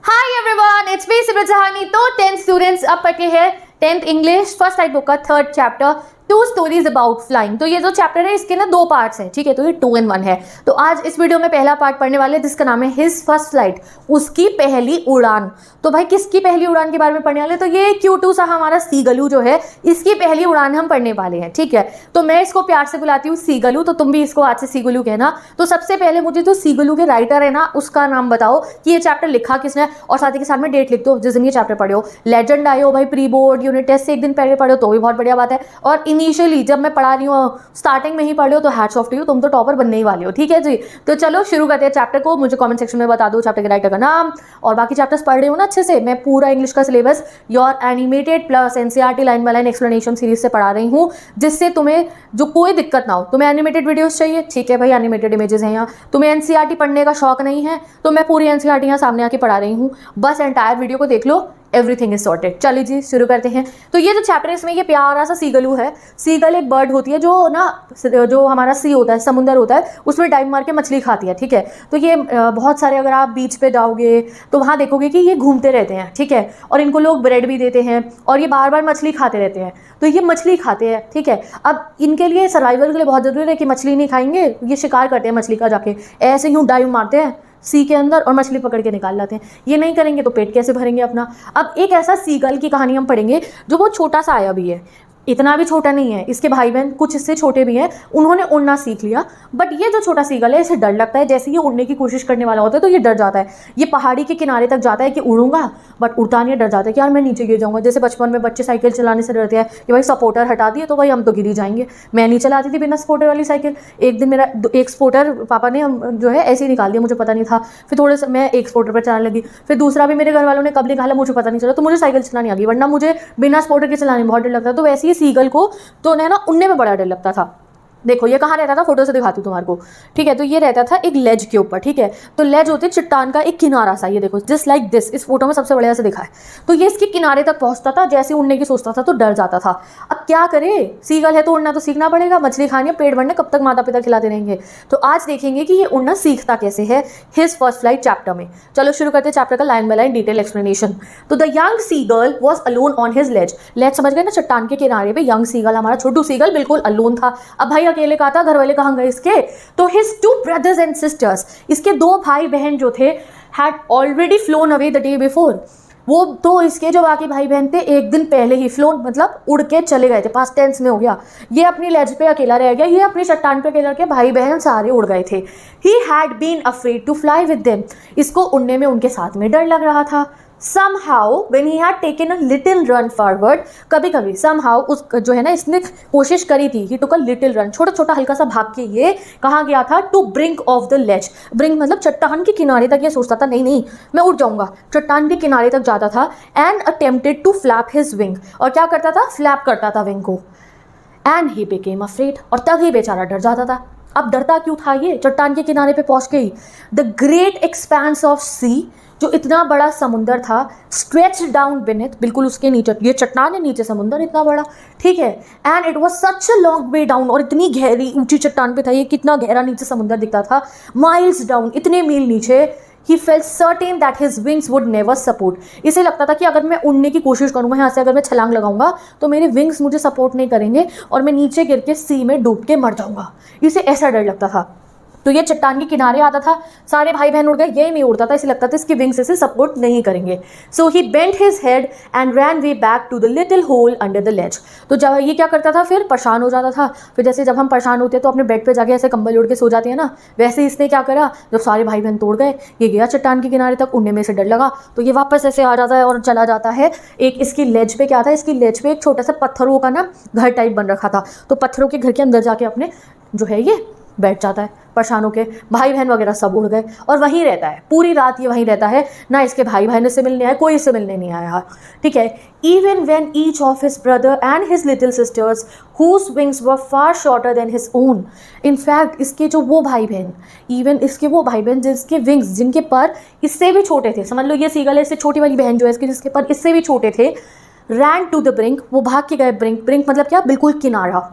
Hi everyone, it's me Simran Sahani. तो 10th students अब पढ़ते हैं 10th English first type book का 3rd chapter two stories about flying. तो ये जो चैप्टर है इसके ना 2 पार्ट्स हैं, ठीक है। तो ये 2 in 1 है। तो आज इस वीडियो में पहला पार्ट पढ़ने वाले जिसका नाम है हिज फर्स्ट फ्लाइट, उसकी पहली उड़ान। तो भाई किसकी पहली उड़ान के बारे में पढ़ने वाले? तो ये क्यूटू सा हमारा सीगलू जो है, इसकी पहली उड़ान हम पढ़ने वाले हैं, ठीक है। तो मैं इसको प्यार से बुलाती हूँ सीगलू, तो तुम भी इसको आज से सीगलू कहना। तो सबसे पहले मुझे जो सीगलू के राइटर है ना, उसका नाम बताओ कि ये चैप्टर लिखा किसने, और साथ ही के साथ में डेट लिख दो जिस दिन ये चैप्टर पढ़े हो। लेजेंड आए हो भाई, प्री बोर्ड यूनिट टेस्ट से एक दिन पहले पढ़े हो तो भी बहुत बढ़िया बात है। और इनिशियली जब मैं पढ़ा रही हूँ स्टार्टिंग में ही पढ़ रहे हो तो हैट्स ऑफ टू यू, तुम तो टॉपर बनने ही वाले हो, ठीक है जी। तो चलो शुरू करते हैं चैप्टर को। मुझे कमेंट सेक्शन में बता दो चैप्टर के राइटर का नाम, और बाकी चैप्टर्स पढ़ रहे हो ना अच्छे से। मैं पूरा इंग्लिश का syllabus your animated plus NCERT line by line explanation series से पढ़ा रही हूँ, जिससे तुम्हें जो कोई दिक्कत ना हो। तुम्हें एनिमेटेड वीडियोस चाहिए, ठीक है भाई, एनिमेटेड इमेजेस हैं यहाँ। तुम्हें एनसीईआरटी पढ़ने का शौक नहीं है तो मैं पूरी एनसीईआरटी यहाँ सामने आके पढ़ा रही हूँ, बस एंटायर वीडियो को देख लो, एवरीथिंग इज सॉर्टेड। चलिए जी शुरू करते हैं। तो ये जो चैप्टर है इसमें ये प्यारा सा सीगलू है। सीगल एक बर्ड होती है जो ना, जो हमारा सी होता है, समुंदर होता है, उसमें डाइव मार के मछली खाती है, ठीक है। तो ये बहुत सारे, अगर आप बीच पे जाओगे तो वहाँ देखोगे कि ये घूमते रहते हैं, ठीक है। और इनको लोग ब्रेड भी देते हैं और ये बार बार मछली खाते रहते हैं। तो ये मछली खाते हैं, ठीक है। अब इनके लिए सर्वाइवल के लिए बहुत ज़रूरी है कि मछली नहीं खाएंगे, ये शिकार करते हैं मछली का, जाके ऐसे यूँ डाइव मारते हैं सी के अंदर और मछली पकड़ के निकाल लाते हैं। ये नहीं करेंगे तो पेट कैसे भरेंगे अपना। अब एक ऐसा सीगल की कहानी हम पढ़ेंगे जो बहुत छोटा सा आया भी है, इतना भी छोटा नहीं है। इसके भाई बहन कुछ इससे छोटे भी हैं, उन्होंने उड़ना सीख लिया। बट ये जो छोटा सीगल है इसे डर लगता है, जैसे ये उड़ने की कोशिश करने वाला होता है तो ये डर जाता है। ये पहाड़ी के किनारे तक जाता है कि उड़ूंगा, बट उड़ता नहीं है, डर जाता है कि यार मैं नीचे गिर जाऊंगा। जैसे बचपन में बच्चे साइकिल चलाने से डरते हैं कि भाई सपोर्टर हटा दिए तो भाई हम तो गिर ही जाएंगे। मैं नहीं चलाती थी बिना सपोर्टर वाली साइकिल। एक दिन मेरा एक सपोर्टर पापा ने जो है ऐसे ही निकाल दिया, मुझे पता नहीं था। फिर थोड़े से मैं एक सपोर्टर पर चलाने लगी, फिर दूसरा भी मेरे घर वालों ने कब निकाला मुझे पता नहीं चला। तो मुझे साइकिल चलानी आ गई, वरना मुझे बिना सपोर्टर के चलाने में बहुत डर लगता है। तो वैसे ही सीगल को तो ना उड़ने में बड़ा डर लगता था। देखो ये कहाँ रहता था, फोटो से दिखाती हूँ तुम्हारे को, ठीक है। तो ये रहता था एक लेज के ऊपर, ठीक है। तो लेज होती है चट्टान का एक किनारा सा, ये देखो जस्ट लाइक दिस, इस फोटो में सबसे बढ़िया से दिखा है। तो ये इसके किनारे तक पहुंचता था, जैसे उड़ने की सोचता था तो डर जाता था। अब क्या करे, सीगल है तो उड़ना तो सीखना पड़ेगा, मछली खानी है, पेट भरने, कब तक माता पिता खिलाते रहेंगे। तो आज देखेंगे कि ये उड़ना सीखता कैसे है हिज फर्स्ट फ्लाइट चैप्टर में। चलो शुरू करते हैं चैप्टर का line by line detail explanation. तो the young seagull was alone on his ledge. Ledge समझ गए ना, चट्टान के किनारे पे यंग सीगल, हमारा छोटू सीगल बिल्कुल अलोन था। अब भाई अकेले कहा था, घर वाले कहाँ गए इसके? तो हिज 2 brothers and sisters, इसके 2 भाई बहन जो थे, had already phloem away the day before. वो तो इसके जो बाकी भाई बहन थे एक दिन पहले ही फ्लोन मतलब उड़ के चले गए थे, पास्ट टेंस में हो गया। ये अपनी लेज पे अकेला रह गया, ये अपनी चट्टान पे अकेला, के भाई बहन सारे उड़ गए थे। He had been afraid to fly with them, इसको उड़ने में उनके साथ में डर लग रहा था। Somehow when he had taken a little run forward, कभी कभी somehow उस जो है ना, इसने कोशिश करी थी, he took a little run, छोटा छोटा हल्का सा भाग के ये कहाँ गया था, to brink of the ledge। brink मतलब चट्टान के किनारे तक। ये सोचता था नहीं नहीं मैं उड़ जाऊंगा, चट्टान के किनारे तक जाता था। and attempted to flap his wing, और क्या करता था, फ्लैप करता था विंग को। and he became afraid, और तब ही बेचारा डर जाता था। अब डरता क्यों था ये, चट्टान के किनारे पे पहुंच गई। द ग्रेट एक्सपेंस ऑफ सी, जो इतना बड़ा समुंदर था, स्ट्रेच डाउन बिनेथ, बिल्कुल उसके नीचे, ये चट्टान है, नीचे समुंदर इतना बड़ा, ठीक है। And it was such a long way down, और इतनी गहरी ऊंची चट्टान पे था ये, कितना गहरा नीचे समुंदर दिखता था, माइल्स डाउन, इतने मील नीचे। He felt certain that his wings would never support, इसे लगता था कि अगर मैं उड़ने की कोशिश करूंगा यहाँ से, अगर मैं छलांग लगाऊंगा तो मेरे विंग्स मुझे सपोर्ट नहीं करेंगे और मैं नीचे गिर के सी में डूब के मर जाऊंगा। इसे ऐसा डर लगता था। तो ये चट्टान के किनारे आता था, सारे भाई बहन उड़ गए, ये नहीं उड़ता था, इसे लगता था इसके विंग्स इसे सपोर्ट नहीं करेंगे। So he bent his head and ran way back to the little hole under the ledge. तो जब ये क्या करता था, फिर परेशान हो जाता था। फिर जैसे जब हम परेशान होते हैं तो अपने बेड पे जाके ऐसे कंबल ओढ़ के सो जाते हैं ना, वैसे इसने क्या करा, जब सारे भाई बहन तोड़ गए, ये गया चट्टान के किनारे तक, उड़ने में से डर लगा तो ये वापस ऐसे आ जाता है और चला जाता है। एक इसकी लेज पे क्या था, इसकी लेज पे एक छोटा सा पत्थरों का ना घर टाइप बन रखा था, तो पत्थरों के घर के अंदर जाके अपने जो है ये बैठ जाता है परेशान होके। भाई बहन वगैरह सब उड़ गए और वहीं रहता है पूरी रात, ये वहीं रहता है ना। इसके भाई बहन से मिलने आए, कोई इससे मिलने नहीं आया, ठीक है। Even when each of his brother and his little sisters whose wings were far shorter than his own. In fact इसके जो वो भाई बहन, इवन इसके वो भाई बहन जिसके विंग्स, जिनके पर इससे भी छोटे थे, समझ लो ये सीगल है, इससे छोटी वाली बहन जो है इसके, जिसके पर इससे भी छोटे थे, रैन टू द ब्रिंक, वो भाग के गए ब्रिंक। ब्रिंक मतलब क्या, बिल्कुल किनारा।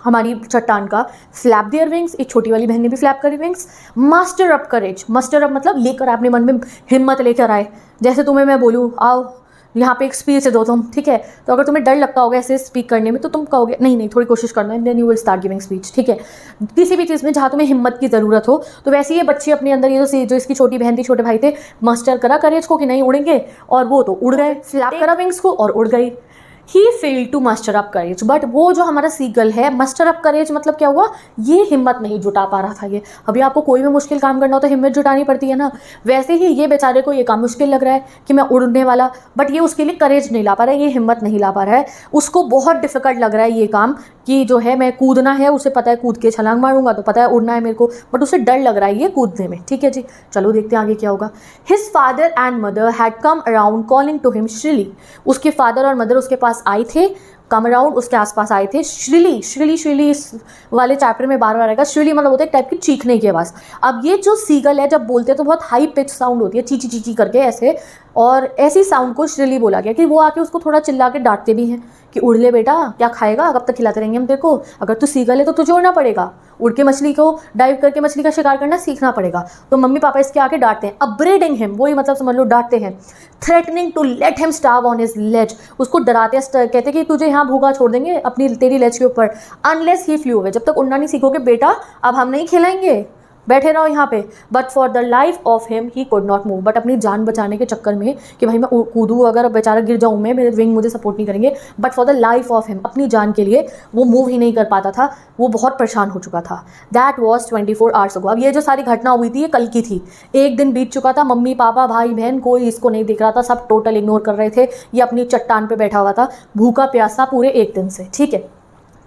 हमारी चट्टान का, फ्लैप देयर विंग्स, एक छोटी वाली बहन ने भी फ्लैप करी विंग्स, मास्टर अप करेज, मास्टर अप मतलब लेकर अपने मन में हिम्मत लेकर आए। जैसे तुम्हें मैं बोलूँ आओ यहाँ पे एक स्पीच दो तुम, ठीक है, तो अगर तुम्हें डर लगता होगा ऐसे स्पीक करने में तो तुम कहोगे नहीं नहीं थोड़ी कोशिश करना, and then you will start giving speech, ठीक है। किसी भी चीज़ में जहाँ तुम्हें हिम्मत की ज़रूरत हो, तो वैसे ये बच्चे अपने अंदर ये जो इसकी छोटी बहन थी, छोटे भाई थे, मास्टर करा करेज को कि नहीं उड़ेंगे, और वो तो उड़ गए, फ्लैप करा विंग्स को और उड़ गई। He failed to muster up courage, but वो जो हमारा सीगल है, मस्टर अप करेज मतलब क्या हुआ, ये हिम्मत नहीं जुटा पा रहा था। ये अभी आपको कोई भी मुश्किल काम करना हो तो हिम्मत जुटानी पड़ती है ना, वैसे ही ये बेचारे को ये काम मुश्किल लग रहा है कि मैं उड़ने वाला, बट ये उसके लिए करेज नहीं ला पा रहा है, ये हिम्मत नहीं ला पा रहा है, उसको बहुत डिफिकल्ट लग रहा है ये काम कि जो है मैं कूदना है, उसे पता है कूद के छलांग मारूंगा तो पता है उड़ना है मेरे को, बट उसे डर लग रहा है ये कूदने में, ठीक है जी। चलो देखते हैं आगे क्या होगा। His father and mother had come around calling to him shrilly, उसके फादर और मदर उसके पास आए थे, कम अराउंड उसके आसपास आए थे। श्रीली, श्रीली, श्रीली इस वाले चैप्टर में बार बार आएगा। श्रीली मतलब होता है एक टाइप की चीखने की आवाज़। अब ये जो सीगल है जब बोलते हैं तो बहुत हाई पिच साउंड होती है, चीची चीची करके ऐसे, और ऐसी साउंड को श्रीली बोला गया कि वो आके उसको थोड़ा चिल्ला के डांटते भी हैं कि उड़ ले बेटा, क्या खाएगा, कब तक खिलाते रहेंगे हम तेरे को, अगर तू सीगल है तो तुझे उड़ना पड़ेगा, उड़ के मछली को डाइव करके मछली का शिकार करना सीखना पड़ेगा। तो मम्मी पापा इसके आके डांटते हैं, अपब्रेडिंग हिम, वही मतलब समझ लो डांटते हैं। Threatening to let him starve on his ledge, उसको डराते हैं, कहते हैं कि तुझे यहाँ भूखा छोड़ देंगे अपनी तेरी लेज के ऊपर, अनलेस ही फ्लू अवे, जब तक उड़ना नहीं सीखोगे बेटा अब हम नहीं खिलाएंगे, बैठे रहो यहाँ पे। But for the life of him he could not move, but अपनी जान बचाने के चक्कर में कि भाई मैं कूदूँ, अगर बेचारा गिर जाऊँ मैं, मेरे विंग मुझे सपोर्ट नहीं करेंगे, but for the life of him, अपनी जान के लिए वो मूव ही नहीं कर पाता था, वो बहुत परेशान हो चुका था। That was 24 hours ago. अब ये जो सारी घटना हुई थी ये कल की थी, एक दिन बीत चुका था, मम्मी पापा भाई बहन कोई इसको नहीं दिख रहा था, सब टोटल इग्नोर कर रहे थे, ये अपनी चट्टान पर बैठा हुआ था भूखा प्यासा पूरे एक दिन से, ठीक है।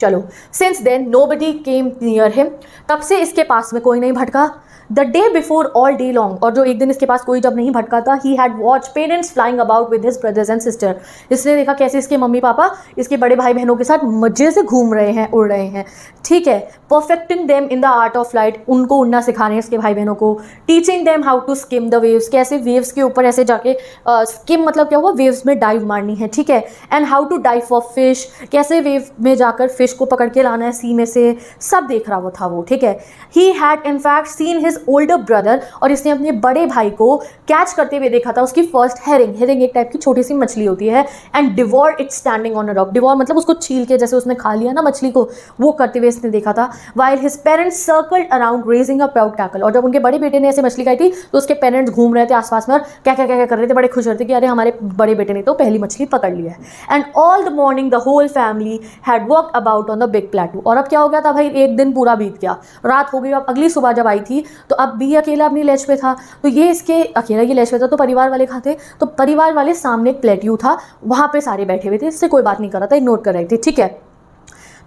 चलो, since then nobody came near him, तब से इसके पास में कोई नहीं भटका। The day before all day long, और जो एक दिन इसके पास कोई जब नहीं भटका था, he had watch parents flying about with his brothers and sister, इसने देखा कैसे इसके मम्मी पापा इसके बड़े भाई बहनों के साथ मजे से घूम रहे हैं, उड़ रहे हैं, ठीक है। Perfecting them in the art of flight, उनको उड़ना सिखा रहे हैं इसके भाई बहनों को। Teaching them how to skim the waves, कैसे वेव्स के ऊपर ऐसे जाके स्किम मतलब क्या हुआ, वेव्स में डाइव मारनी है, ठीक है। And how to dive for fish, कैसे वेव में जाकर फिश को पकड़ के लाना है सी में से, सब देख रहा था वो, ठीक है। He had in fact seen his older brother, और इसने अपने बड़े भाई को कैच करते हुए देखा था उसकी फर्स्ट हेरिंग, हेरिंग एक टाइप की छोटी सी मछली होती है, and devour it standing on a rock, devour मतलब उसको छील के जैसे उसने खा लिया ना मछली को, वो करते हुए इसने देखा था। While his parents circled around raising a proud cackle, और जब उनके बड़े बेटे ने ऐसे मछली खाई थी तो उसके पेरेंट्स घूम रहे थे आसपास में और क्या क्या क्या कर रहे थे, बड़े खुश रहते कि अरे हमारे बड़े बेटे ने तो पहली मछली पकड़ ली है। And all the morning the whole family had walked about on the big plateau, और अब क्या हो गया था भाई, एक दिन पूरा बीत गया, रात हो गई, अब अगली सुबह जब आई थी तो अब भी अकेला अपनी लेज पे था, तो ये इसके अकेला की लेज पे था, तो परिवार वाले कहाँ थे, तो परिवार वाले सामने एक प्लेट्यू था, वहाँ पे सारे बैठे हुए थे, इससे कोई बात नहीं कर रहा था, इग्नोर कर रहे थे, ठीक है।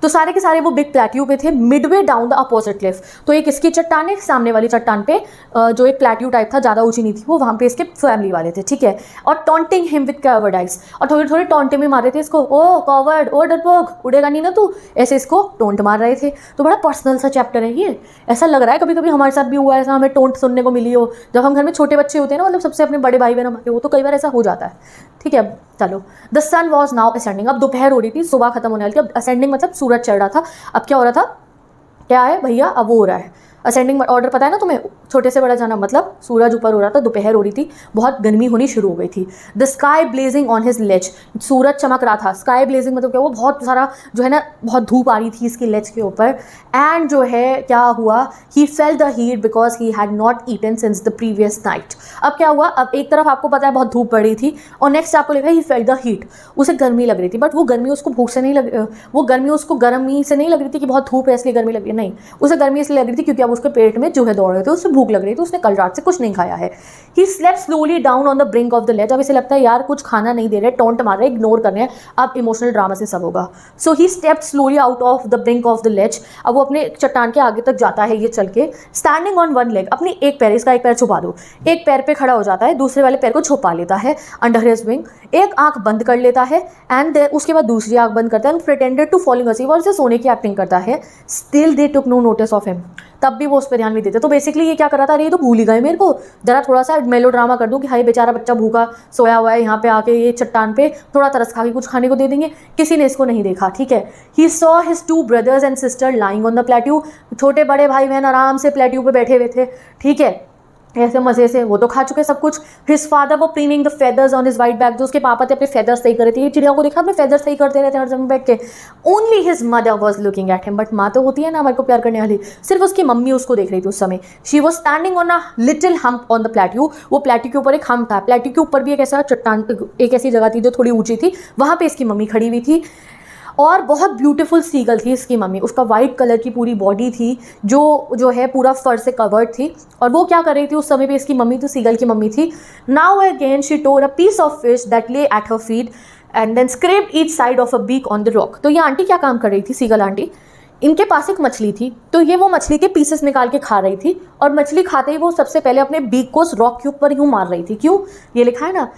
तो सारे के सारे वो बिग प्लेट्यू पे थे, Midway down the opposite Cliff, तो एक इसकी चट्टान है, सामने वाली चट्टान पे जो एक प्लेट्यू टाइप था, ज़्यादा ऊंची नहीं थी वो, वहाँ पे इसके फैमिली वाले थे, ठीक है। और taunting him with covered eyes, और थोड़ी थोड़ी टॉन्टे में मार रहे थे इसको, ओ कवर्ड, ओ डरपोक, उड़ेगा नहीं ना तू, ऐसे इसको टोंट मार रहे थे। तो बड़ा पर्सनल सा चैप्टर है ये, ऐसा लग रहा है कभी कभी हमारे साथ भी हुआ है, ऐसा हमें टोंट सुनने को मिली हो, जब हम घर में छोटे बच्चे होते हैं ना, मतलब सबसे अपने बड़े भाई बहन हमारे, वो तो कई बार ऐसा हो जाता है, ठीक है। चलो, the sun was now ascending, अब दोपहर हो रही थी, सुबह खत्म होने वाली थी, अब असेंडिंग मतलब सूरज चढ़ रहा था। अब क्या हो रहा था, क्या है भैया, अब वो हो रहा है असेंडिंग ऑर्डर, पता है ना तुम्हें, छोटे से बड़ा जाना मतलब सूरज ऊपर हो रहा था, दोपहर हो रही थी, बहुत गर्मी होनी शुरू हो गई थी। The sky blazing on his ledge, सूरज चमक रहा था, स्काई ब्लेजिंग मतलब क्या, वो बहुत सारा जो है ना बहुत धूप आ रही थी इसकी लेज के ऊपर। एंड जो है क्या हुआ, he felt the heat because he had not eaten since the previous night. अब क्या हुआ, अब एक तरफ आपको पता है बहुत धूप पड़ रही थी, और नेक्स्ट आपको लिखा ही फेल्ट द हीट, उसे गर्मी लग रही थी, बट वो गर्मी उसको भूख से नहीं लग, वो गर्मी उसको गर्मी से नहीं लग रही थी कि बहुत धूप है इसलिए गर्मी लग रही है, नहीं, उसे गर्मी इसलिए लग रही थी क्योंकि अब उसके पेट में जो है दौड़ रहे थे, उससे भूख लग रही थी, उसने कल रात से कुछ नहीं खाया है। He slept slowly down on the brink of the ledge, अब इसे लगता है यार कुछ खाना नहीं दे रहे, टोंट मार रहे, इग्नोर कर रहे हैं, अब इमोशनल ड्रामा से सब होगा। So he stepped slowly out of the brink of the ledge, अब वो अपने चट्टान के आगे तक जाता है ये चल के, स्टैंडिंग ऑन वन लेग, अपनी एक पैर, इसका एक पैर छुपा दो, एक पैर पे खड़ा हो जाता है, दूसरे वाले पैर को छुपा लेता है अंडर हिज विंग। एक आंख बंद कर लेता है एंड उसके बाद दूसरी आंख बंद करता है and pretended to falling asleep, और उसे सोने की एक्टिंग करता है। Still they took no notice of him, तब भी वो उस पर ध्यान नहीं देते। तो बेसिकली ये क्या कर रहा था, अरे ये तो भूल ही गए मेरे को, जरा थोड़ा सा मेलो ड्रामा कर दूं कि हाय बेचारा बच्चा भूखा सोया हुआ है, यहाँ पे आके ये चट्टान पे थोड़ा तरस खा के कुछ खाने को दे देंगे। किसी ने इसको नहीं देखा, ठीक है। ही saw his 2 brothers and sister lying on the plateau, छोटे बड़े भाई बहन आराम से प्लेट्यू पे बैठे हुए थे, ठीक है, ऐसे मजे से, वो तो खा चुके सब कुछ। हिज फादर वो preening the feathers on his white back, जो उसके पापा थे अपने फेदर्स सही कर रहे थे। ये चिड़िया को देखा अपने फेदर्स सही करते रहते हर जगह बैठ के। Only his mother was looking at him, but माँ तो होती है ना हमारे को प्यार करने वाली, सिर्फ उसकी मम्मी उसको देख रही थी उस समय। She was standing on a little hump on the plateau, वो प्लेट्यू के ऊपर एक हम्प था, प्लेट्यू के ऊपर भी एक ऐसा चट्टान, एक ऐसी जगह थी जो थोड़ी ऊंची थी, वहाँ पे इसकी मम्मी खड़ी हुई थी। और बहुत ब्यूटीफुल सीगल थी इसकी मम्मी, उसका वाइट कलर की पूरी बॉडी थी जो है पूरा फर से कवर्ड थी। और वो क्या कर रही थी उस समय पे, इसकी मम्मी तो सीगल की मम्मी थी। Now again she tore a piece of fish that lay at her feet and then scraped each side of a beak on the rock. तो ये आंटी क्या काम कर रही थी, सीगल आंटी, इनके पास एक मछली थी, तो ये वो मछली के पीसेस निकाल के खा रही थी। और मछली खाते ही वो सबसे पहले अपने बीक को उस रॉक के ऊपर यूँ मार रही थी। क्यों, ये लिखा है ना,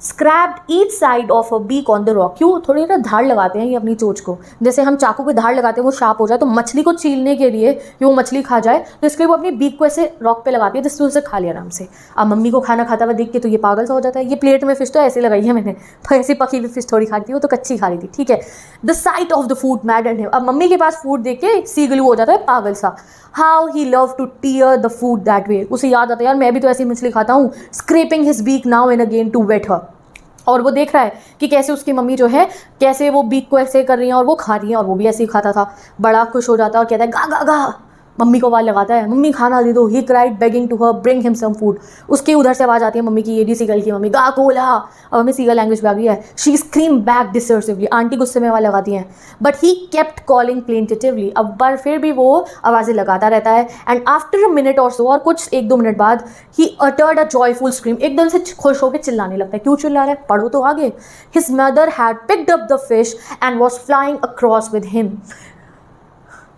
scraped each side of a beak on the rock. क्यों, थोड़ी ना धार लगाते हैं ये अपनी चोंच को, जैसे हम चाकू पे धार लगाते हैं वो शार्प हो जाए, तो मछली को छीलने के लिए कि वो मछली खा जाए, तो इसके लिए वो अपनी बीक को ऐसे रॉक पे लगाती है जिससे उसे खा लिया आराम से। अब मम्मी को खाना खाता हुआ देख के तो ये पागल सा हो जाता है। ये प्लेट में फिश तो ऐसे लगाई है मैंने, तो ऐसी पकी हुई फिश थोड़ी खा रही थी, वो तो कच्ची खा रही थी, ठीक है। The site of the food मैडन्ड him, अब मम्मी के पास फूड देख के सीगलू हो जाता है पागल सा। How he love two tier the food that way, उसे याद आता है यार मैं भी तो ऐसी मछली खाता हूँ। Scraping his beak now and again to whet her, और वो देख रहा है कि कैसे उसकी मम्मी जो है कैसे वो बीक को ऐसे कर रही है और वो खा रही है, और वो भी ऐसे ही खाता था। बड़ा खुश हो जाता है और कहता है गा गा गा, मम्मी को आवाज़ लगाता है, मम्मी खाना दे दो। He cried begging to her bring him some food, उसके उधर से आवाज़ आती है मम्मी की, ये भी सीगल की मम्मी, गा कोला। अब हमें सीगल लैंग्वेज में आ गई है। शी स्क्रीम बैक डिसर्सिवली, आंटी गुस्से में आवाज़ लगाती हैं, बट ही केप्ट कॉलिंग प्लेंटिटिवली, अब पर फिर भी वो आवाज़ें लगाता रहता है। एंड आफ्टर अ मिनट और सो, और कुछ 1-2 मिनट बाद, he uttered a joyful scream, एकदम से खुश होकर चिल्लाने लगता है। क्यों चिल्ला रहा है, पढ़ो तो आगे। His mother had picked up the fish and was flying across with him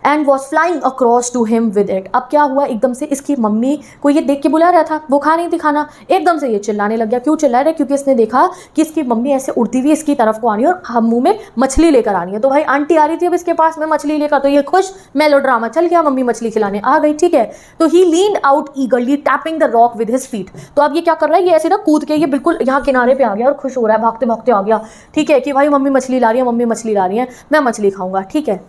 and was flying across to him with it. अब क्या हुआ, एकदम से इसकी मम्मी को ये देख के बुला रहा था, वो खा नहीं थी खाना, एकदम से ये चिल्लाने लग गया। क्यों चिल्ला रहा है, क्योंकि इसने देखा कि इसकी मम्मी ऐसे उड़ती हुई इसकी तरफ को आ रही है और हम मुंह में मछली लेकर आ रही है। तो भाई आंटी आ रही थी अब इसके पास में मछली लेकर, तो ये खुश, मेलो ड्रामा चल गया, मम्मी मछली खिलाने आ गई, ठीक है। तो he leaned out eagerly tapping the rock with his feet, तो अब ये क्या कर रहा है, ये ऐसे ना कूद के ये बिल्कुल यहाँ किनारे पे आ गया और खुश हो रहा है, भागते भागते आ गया, ठीक है, कि भाई मम्मी मछली ला रही है, मम्मी मछली ला रही है, मैं मछली खाऊंगा, ठीक है।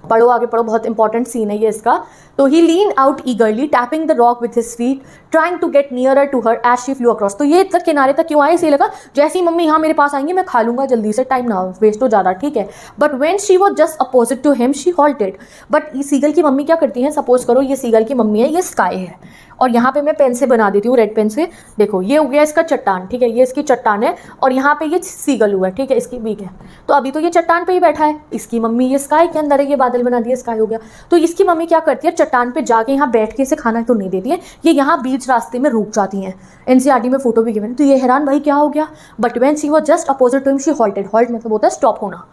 पढ़ो आगे पढ़ो, बहुत इंपॉर्टेंट सीन है ये इसका। तो he lean out eagerly tapping the rock with his feet trying to get nearer to her as she flew across. तो ये तक किनारे तक क्यों आए, इसे लगा जैसी मम्मी यहाँ मेरे पास आएंगी मैं खा लूंगा जल्दी से, टाइम ना वेस्ट हो ज़्यादा, ठीक है। But when she was just opposite to him she halted. But ये सीगल की मम्मी क्या करती है, सपोज करो ये सीगल की मम्मी है, ये स्काई है, और यहाँ पे मैं पेन से बना देती हूँ, रेड पेन से। देखो ये हो गया इसका चट्टान, ठीक है, ये इसकी चट्टान है, और यहाँ पे ये सीगल हुआ है, ठीक है, इसकी बीक है। तो अभी तो ये चट्टान पे ही बैठा है, इसकी मम्मी ये स्काई के अंदर है, ये बादल बना दिया, स्काई हो गया। तो इसकी मम्मी क्या करती है, चट्टान पे जाके यहाँ बैठ के इसे खाना तो नहीं देती है, ये यहाँ बीच रास्ते में रुक जाती हैं। एनसीईआरटी में फोटो भी गिवन। तो ये हैरान भाई क्या हो गया, but when she was just opposite to him she halted. Halt मतलब होता है स्टॉप होना।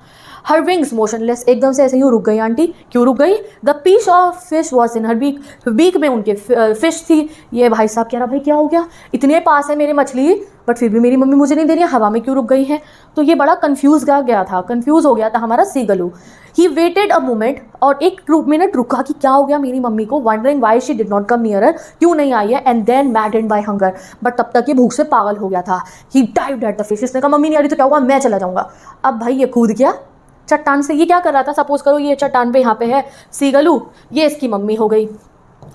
हर विंग्स मोशनलेस, एकदम से ऐसे ही रुक गई आंटी। क्यों रुक गई, the piece of fish was in her beak, beak में उनके फिश थी। ये भाई साहब कह रहा भाई क्या हो गया, इतने पास है मेरे मछली बट फिर भी मेरी मम्मी मुझे नहीं दे रही है, हवा में क्यों रुक गई है। तो ये बड़ा कंफ्यूज कंफ्यूज हो गया था हमारा सीगलू। ही वेटेड अ मोमेंट, और एक मिनट रुका कि क्या हो गया मेरी मम्मी को, wondering why she did not come nearer, क्यों नहीं आई है, and then maddened by hunger, but तब तक ये भूख से पागल हो गया था। He dived at the fish, इसने कहा मम्मी नहीं आ रही तो क्या हुआ, मैं चला जाऊंगा। अब भाई ये कूद गया चट्टान से। ये क्या कर रहा था, सपोज करो ये चट्टान पे यहाँ पे है सीगलू, ये इसकी मम्मी हो गई,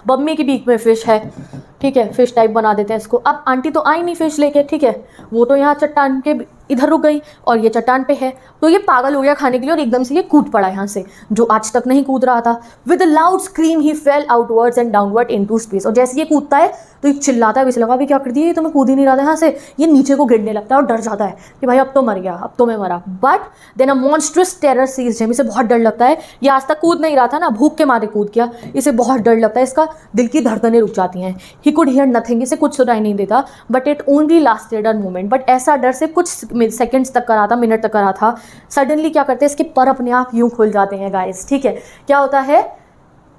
मम्मी की बीक में फिश है, ठीक है, फिश टाइप बना देते हैं इसको। अब आंटी तो आई नहीं फिश लेके, ठीक है, वो तो यहाँ चट्टान के इधर रुक गई और ये चट्टान पे है, तो ये पागल हो गया खाने के लिए और एकदम से ये कूद पड़ा यहाँ से, जो आज तक नहीं कूद रहा था। With a loud scream he fail outwards and downward into space, और जैसे ये कूदता है तो ये चिल्लाता है, वैसे लगा भी क्या कर दिया ये तो मैं कूद ही नहीं रहा था यहाँ से, ये नीचे को गिरने लगता है और डर जाता है कि भाई अब तो मर गया, अब तो मैं मरा। But then a monstrous terror seized him, इसे बहुत डर लगता है, ये आज तक कूद नहीं रहा था ना, भूख के मारे कूद गया, इसे बहुत डर लगता है, इसका दिल की धड़कनें रुक जाती हैं। ही कुड हियर नथिंग, इसे कुछ सुनाई नहीं देता, but it only lasted a moment, but ऐसा डर से कुछ सेकंड्स तक करा था, मिनट तक करा था। सडनली क्या करते हैं, इसके पर अपने आप यूं खुल जाते हैं गाइस, ठीक है। क्या होता है,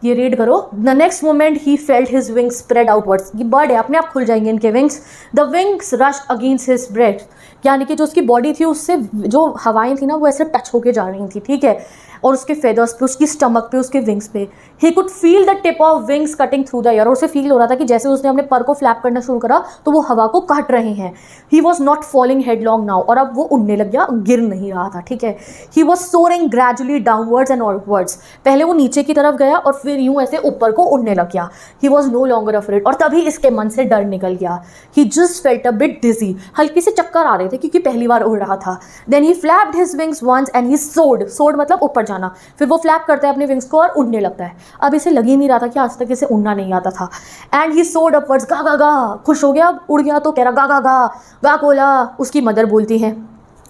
ये रीड करो। The next moment he felt his wings spread outwards, ये बर्ड है, अपने आप खुल जाएंगे इनके wings. The wings rush against his breath, यानी कि जो उसकी बॉडी थी उससे जो हवाएं थी ना वो ऐसे टच होके जा रही थी, ठीक है, और उसके फेदर्स पे, उसकी स्टमक पे, उसके विंग्स पे। He could feel the tip of wings cutting through the air, और उसे फील हो रहा था कि जैसे उसने अपने पर को फ्लैप करना शुरू करा तो वो हवा को काट रहे हैं। He was not falling headlong now, और अब वो उड़ने लग गया, गिर नहीं रहा था, ठीक है। He was soaring gradually downwards and outwards, पहले वो नीचे की तरफ गया और फिर यूं ऐसे ऊपर को उड़ने लग गया। He was no longer afraid, और तभी इसके मन से डर निकल गया। He just felt a bit dizzy, हल्के से चक्कर आ रहे थे क्योंकि पहली बार उड़ रहा था। Then he flapped his wings once and he soared, soared मतलब ऊपर जाना, फिर वो फ्लैप करता है अपने विंग्स को और उड़ने लगता है। अब इसे लग ही नहीं रहा था कि आज तक इसे उड़ना नहीं आता था। एंड ही सोर्ड अपवर्ड्स, गा गा गा, खुश हो गया, उड़ गया तो कह रहा गा गा गा, गा कोला। उसकी मदर बोलती है,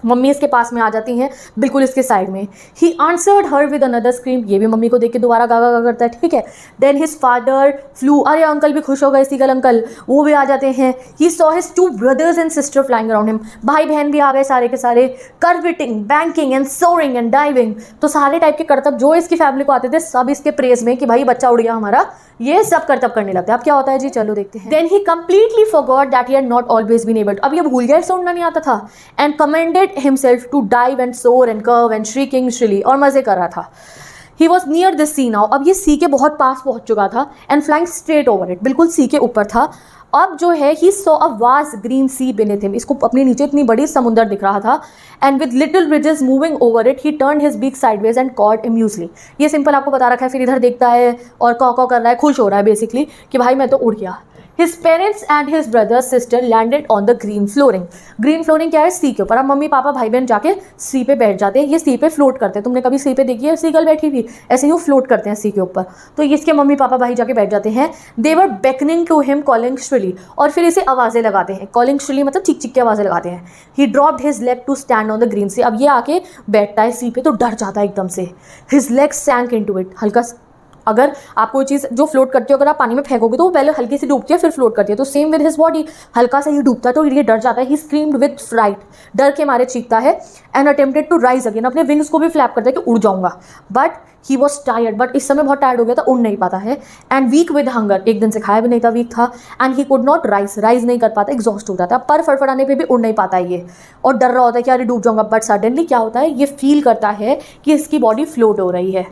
मम्मी इसके पास में आ जाती हैं, बिल्कुल इसके साइड में। He answered her with another scream, ये भी मम्मी को देख के दोबारा गा गा गा करता है, ठीक है। देन हिज फादर फ्लू, अरे अंकल भी खुश हो गए, सीगल अंकल वो भी आ जाते हैं। He saw his 2 brothers and sister flying around him, भाई बहन भी आ गए सारे के सारे। Curveting, banking and soaring and diving, तो सारे टाइप के करतब जो इसकी फैमिली को आते थे सब इसके प्रेज में कि भाई बच्चा उड़ गया हमारा, ये सब करतब करने लगता है। अब क्या होता है जी, चलो देखते हैं। Then he completely forgot that he had not always been able, अब ये भूल गया इसे उड़ना नहीं आता था। And commanded himself to dive and soar and curve and shrieking shrilly, और मजे कर रहा था। He was near this sea now, अब ये सी के बहुत पास पहुंच चुका था। And flying straight over it, बिल्कुल सी के ऊपर था। अब जो है he saw a vast green sea beneath him, इसको अपने नीचे इतनी बड़ी समुंदर दिख रहा था। And with little bridges moving over it he turned his beak sideways and caught amusedly, ये सिंपल आपको बता रखा है। फिर इधर देखता है और कॉ कर रहा है, खुश हो रहा है बेसिकली कि भाई मैं तो उड़ गया। His parents and his brother sister landed on the green flooring. Green flooring क्या है, सी के ऊपर। अब मम्मी पापा भाई बहन जाके सी पे बैठ जाते हैं, ये सी पे फ्लोट करते हैं। तुमने कभी सी पे देखी है सीगल बैठी हुई, ऐसे ही फ्लोट करते हैं सी के ऊपर। तो इसके मम्मी पापा भाई जाके बैठ जाते हैं। They were beckoning to him calling shrilly, और फिर इसे आवाज़ें लगाते हैं। calling shrilly मतलब चीख चीख के आवाज़ें लगाते हैं। He dropped his leg to stand on the green sea, अब ये आके बैठता है सी पे तो डर जाता है एकदम से। His legs sank into it, हल्का, अगर आप कोई चीज़ जो फ्लोट करती हो अगर आप पानी में फेंकोगे तो वो पहले हल्की सी डूबती है फिर फ्लोट करती है, तो सेम विद हिज बॉडी, हल्का सा ये डूबता है तो ये डर जाता है। ही स्क्रीम्ड विद फ्राइट, डर के मारे चीखता है। And attempted to rise again, अपने विंग्स को भी फ्लैप करता है कि उड़ जाऊंगा, but he was tired, but इस समय बहुत टायर्ड हो गया था, उड़ नहीं पाता है। एंड वीक विद हंगर, एक दिन से खाया भी नहीं था, वीक था। And he could not rise नहीं कर पाता, एग्जॉस्ट हो जाता है, पर फड़फड़ाने पे भी उड़ नहीं पाता है ये, और डर रहा होता है कि अरे डूब जाऊंगा। बट सडनली क्या होता है, ये फील करता है कि इसकी बॉडी फ्लोट हो रही है।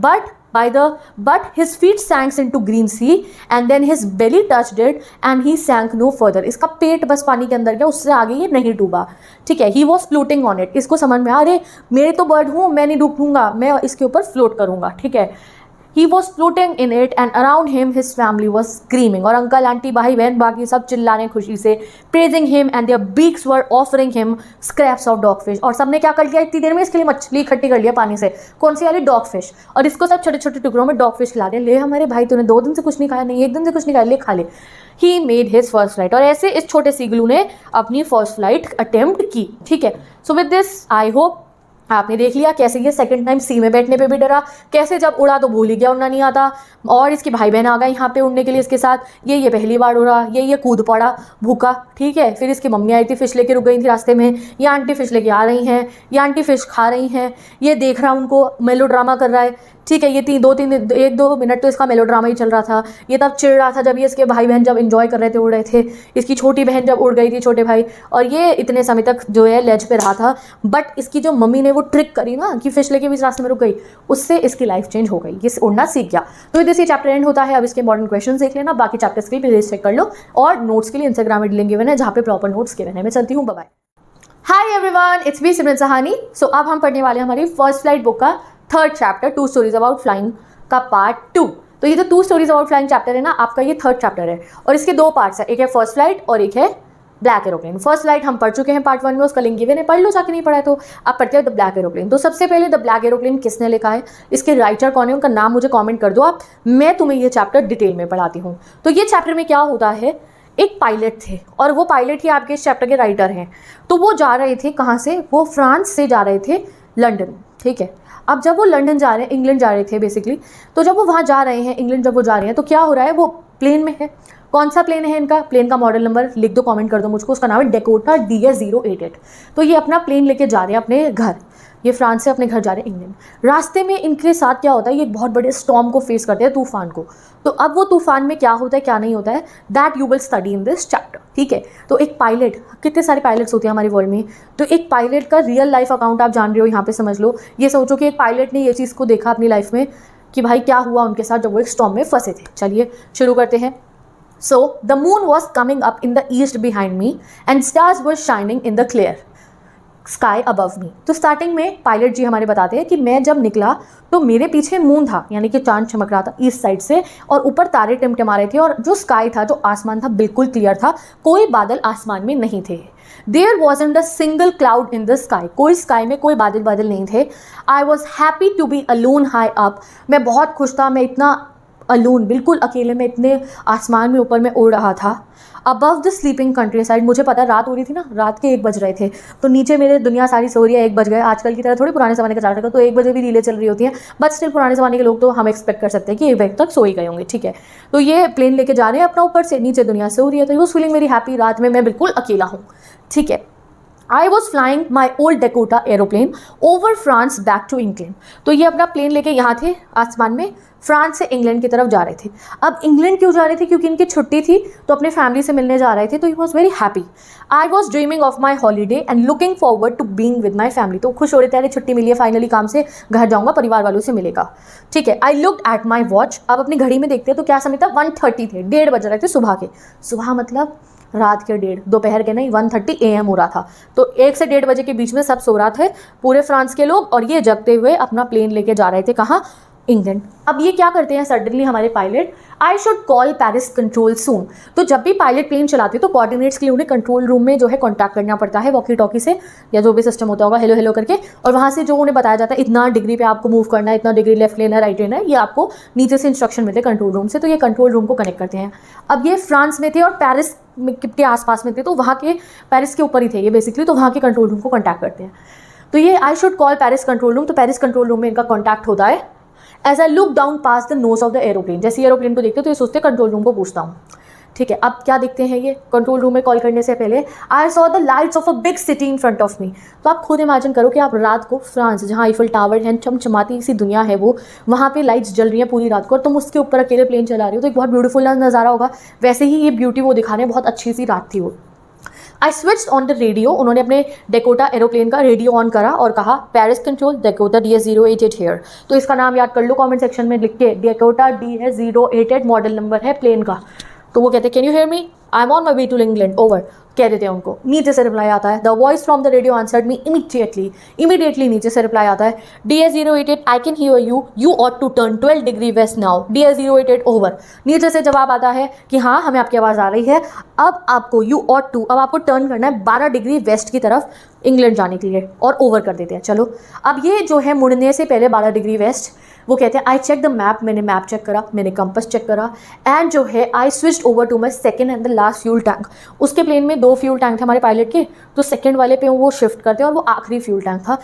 But his feet sank into green sea and then his belly touched it and he sank no further. इसका पेट बस पानी के अंदर गया, उससे आगे ये नहीं डूबा, ठीक है। He was floating on it, इसको समझ में आ रहे, मेरे तो बर्ड हूँ, मैं नहीं डूबूंगा, मैं इसके ऊपर फ्लोट करूँगा, ठीक है। He was floating in it and around him his family was screaming, और अंकल आंटी भाई बहन बाकी सब चिल्लाने खुशी से, praising him and their beaks were offering him scraps of dogfish, और सबने क्या कर लिया इतनी देर में, इसके लिए मछली इकट्ठी कर लिया पानी से, कौन सी वाली, डॉगफिश, और इसको सब छोटे छोटे टुकड़ों में डॉगफिश खिला रहे, ले हमारे भाई तूने 2 दिन से कुछ नहीं खाया, नहीं 1 दिन से कुछ नहीं खाया, ले खा ले। He made his first flight, और ऐसे इस छोटे सीगलू ने अपनी फर्स्ट फ्लाइट अटेम्प्ट की, ठीक है। So with this I hope आपने देख लिया कैसे ये सेकंड टाइम सी में बैठने पे भी डरा, कैसे जब उड़ा तो भूल ही गया उड़ना नहीं आता, और इसके भाई बहन आ गए यहाँ पे उड़ने के लिए इसके साथ, ये पहली बार उड़ा, ये कूद पड़ा भूखा, ठीक है। फिर इसकी मम्मी आई थी, फिश लेके रुक गई थी रास्ते में, ये आंटी फिश लेके आ रही हैं, ये आंटी फिश खा रही हैं, ये देख रहा उनको मेलो ड्रामा कर रहा है, ठीक है। ये 1-2 मिनट तो इसका मेलो ड्रामा ही चल रहा था। ये तब चिढ़ रहा था जब ये इसके भाई बहन जब एंजॉय कर रहे थे, उड़ रहे थे, इसकी छोटी बहन जब उड़ गई थी, छोटे भाई, और ये इतने समय तक जो है लेज पे रहा था। बट इसकी जो मम्मी ने वो ट्रिक करी ना कि फिश लेके भी इस रास्ते में रुक गई, उससे इसकी लाइफ चेंज हो गई, ये उड़ना सीख गया। तो इधर से चैप्टर एंड होता है। अब इसके मॉडर्न क्वेश्चन देख लेना, बाकी चैप्टर्स के लिए चेक कर लो, और नोट्स के लिए इंस्टाग्राम में लिंक गिवन है जहाँ पे प्रॉपर नोट्स गिवन है। मैं चलती हूँ, bye bye. Hi everyone, it's me Simran Sahani. So अब हम पढ़ने वाले हैं हमारी फर्स्ट फ्लाइट बुक का 3rd chapter, 2 stories about flying का पार्ट 2। तो ये जो 2 स्टोरीज अबाउट फ्लाइंग चैप्टर है ना, आपका ये 3rd चैप्टर है, और इसके 2 पार्ट्स है, एक है फर्स्ट फ्लाइट और एक है ब्लैक एरोप्लेन। फर्स्ट फ्लाइट हम पढ़ चुके हैं पार्ट 1 में, उसका लिंक गिवन है, पढ़ लो जाके नहीं पढ़ा है तो। आप पढ़ते हो द ब्लैक एरोप्लेन। तो सबसे पहले द ब्लैक एरोप्लेन किसने लिखा है, इसके राइटर कौन है, उनका नाम मुझे कमेंट कर दो आप, मैं तुम्हें ये चैप्टर डिटेल में पढ़ाती हूँ। तो ये चैप्टर में क्या होता है, एक पायलट थे, और वो पायलट ही आपके इस चैप्टर के राइटर हैं। तो वो जा रहे थे कहाँ से, वो फ्रांस से जा रहे थे लंदन, ठीक है। अब जब वो लंदन जा रहे हैं, इंग्लैंड जा रहे थे बेसिकली, तो जब वो वहाँ जा रहे हैं, इंग्लैंड जब वो जा रहे हैं, तो क्या हो रहा है, वो प्लेन में है, कौन सा प्लेन है इनका, प्लेन का मॉडल नंबर लिख दो, कमेंट कर दो मुझको, उसका नाम है डेकोटा DS-088। तो ये अपना प्लेन लेके जा रहे हैं अपने घर, ये फ्रांस से अपने घर जा रहे हैं इंग्लैंड। रास्ते में इनके साथ क्या होता है, ये बहुत बड़े स्टॉर्म को फेस करते हैं, तूफान को। तो अब वो तूफान में क्या होता है क्या नहीं होता है, that you will study in this chapter, ठीक है। तो एक पायलट, कितने सारे पायलट्स होते हैं हमारे वर्ल्ड में, तो एक पायलट का रियल लाइफ अकाउंट आप जान रहे हो यहाँ पे, समझ लो। ये सोचो कि एक पायलट ने ये चीज़ को देखा अपनी लाइफ में कि भाई क्या हुआ उनके साथ जब वो एक स्टॉर्म में फंसे थे। चलिए शुरू करते हैं। So the moon was coming up in the east behind me and stars were shining in the clear sky above me। तो स्टार्टिंग में पायलट जी हमारे बताते हैं कि मैं जब निकला तो मेरे पीछे मून था, यानी कि चांद चमक रहा था ईस्ट साइड से, और ऊपर तारे टिमटिमा रहे थे, और जो स्काई था, जो आसमान था, बिल्कुल क्लियर था, कोई बादल आसमान में नहीं थे। There wasn't a single cloud in the sky, कोई स्काई में कोई बादल नहीं थे। I was happy to be alone high up, मैं बहुत खुश था, मैं इतना अलोन, बिल्कुल अकेले में इतने आसमान में ऊपर में उड़ रहा था। Above the sleeping country side, मुझे पता रात हो रही थी ना, रात के 1 बज रहे थे, तो नीचे मेरे दुनिया सारी सो रही है, 1 बज गए। आजकल की तरह थोड़ी पुराने ज़माने का चार्ट, तो 1 बजे भी रीलें चल रही होती हैं, बट स्टिल पुराने ज़माने के लोग तो हम एक्सपेक्ट कर सकते हैं कि 1 बजे तक सो ही गए होंगे, ठीक है। तो ये प्लेन लेके जा रहे हैं अपना ऊपर से, नीचे दुनिया सो रही है, तो he was feeling very happy, रात में मैं बिल्कुल अकेला हूँ, ठीक है। I was flying my old Dakota aeroplane over France back to England। तो ये अपना प्लेन लेके यहाँ थे आसमान में, फ्रांस से इंग्लैंड की तरफ जा रहे थे। अब इंग्लैंड क्यों जा रहे थे, क्योंकि इनकी छुट्टी थी, तो अपने फैमिली से मिलने जा रहे थे, तो he was very happy. I was dreaming of my holiday and looking forward to being with my family. तो खुश हो रहे थे, अरे छुट्टी मिली है, फाइनली काम से घर जाऊँगा, परिवार वालों से मिलेगा, ठीक है। I looked at my watch, अब अपनी घड़ी में देखते हैं तो क्या समय था, 1:30 थे, 1:30 बज रहे थे सुबह के। सुबह मतलब रात के 1:30, दोपहर के नहीं, 1:30 AM हो रहा था। तो 1 से 1:30 बजे के बीच में सब सो रहा थे, पूरे फ्रांस के लोग, और ये जगते हुए अपना प्लेन लेके जा रहे थे कहाँ, इंग्लैंड। अब ये क्या करते हैं सडनली हमारे pilot, I should call Paris control soon. तो जब भी पायलट प्लेन चलाते हैं तो कोऑर्डिनेट्स के लिए उन्हें कंट्रोल रूम में जो है कॉन्टैक्ट करना पड़ता है, वॉकी टॉकी से, या जो भी सिस्टम होता होगा, हेलो हेलो करके, और वहाँ से जो उन्हें बताया जाता है इतना डिग्री पे आपको मूव करना है, इतना डिग्री लेफ्ट लेना है, राइट लेना है, ये आपको नीचे से इंस्ट्रक्शन मिलते हैं कंट्रोल रूम से। तो ये कंट्रोल रूम को कनेक्ट करते हैं। अब ये फ्रांस में थे और पेरिस के आसपास में थे, तो वहाँ के पेरिस के ऊपर ही थे ये बेसिकली, तो वहाँ के कंट्रोल रूम को कॉन्टैक्ट करते हैं। तो ये I should call Paris control room, तो पेरिस कंट्रोल रूम में इनका कॉन्टैक्ट होता है। As I look down pass the nose of the aeroplane, जैसे एरोप्लेन को देखते हो तो ये सोचते हैं कंट्रोल रूम को पूछता हूँ, ठीक है। अब क्या देखते हैं ये कंट्रोल रूम में कॉल करने से पहले, I saw the lights of a big city in front of me. तो आप खुद इमेजिन करो कि आप रात को फ्रांस, जहाँ आईफल टावर है, चमचमाती सी दुनिया है वो, वहाँ पे लाइट्स जल रही हैं पूरी रात को, और तुम उसके ऊपर अकेले प्लेन चला रही हो, तो एक बहुत ब्यूटीफुल नज़ारा होगा। वैसे ही ये ब्यूटी वो दिखा रहे हैं, बहुत अच्छी सी रात थी वो। I switch on the radio, उन्होंने अपने डेकोटा एरोप्लेन का रेडियो ऑन करा और कहा, Paris control Dakota DS-088 hair. तो इसका नाम याद कर लो कमेंट सेक्शन में लिख के, डेकोटा DS-088 मॉडल नंबर है प्लेन का। तो वो कहते हैं, can you hear me, I am on my way to England, over, कह देते हैं उनको। नीचे से रिप्लाई आता है, the voice from the radio answered me immediately नीचे से रिप्लाई आता है, DS-088 I can hear you, you ought to turn 12 degree west now, DS-088 over. नीचे से जवाब आता है कि हाँ हमें आपकी आवाज़ आ रही है, अब आपको यू ऑट टू, अब आपको टर्न करना है 12 डिग्री वेस्ट की तरफ इंग्लैंड जाने के लिए, और ओवर कर देते हैं। चलो अब ये जो है मुड़ने से पहले 12 डिग्री वेस्ट, वो कहते हैं आई चेक द मैप, मैंने मैप चेक करा, मैंने कंपास चेक करा, एंड जो है I switched over to my second and the last fuel tank. उसके प्लेन में 2 फ्यूल टैंक थे हमारे पायलट के, तो सेकंड वाले पे वो शिफ्ट करते हैं, और वो आखिरी फ्यूल टैंक था,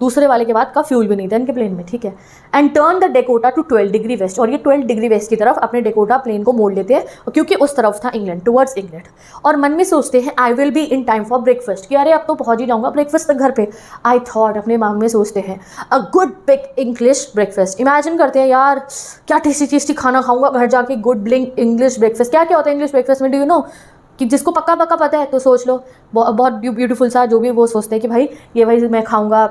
दूसरे वाले के बाद का फ्यूल भी नहीं था इनके प्लेन में, ठीक है। And turn the Dakota to 12 degree west, और ये 12 डिग्री वेस्ट की तरफ अपने डेकोटा प्लेन को मोड़ लेते हैं, क्योंकि उस तरफ था इंग्लैंड, टुवर्ड्स इंग्लैंड। और मन में सोचते हैं, I will be in time for breakfast, कि अरे अब तो पहुंच ही जाऊंगा ब्रेकफास्ट तक घर पे। आई थॉट, अपने मांग में सोचते हैं, a good big English breakfast. Imagine करते हैं यार क्या टेस्टी टेस्टी खाना खाऊंगा घर जाके, गुड बिग इंग्लिश ब्रेकफास्ट। क्या क्या होता है इंग्लिश ब्रेकफास्ट में, डू यू नो, कि जिसको पक्का पक्का पता है तो सोच लो, बहुत ब्यूटीफुल सा जो भी, वो सोचते हैं कि भाई ये भाई मैं खाऊंगा,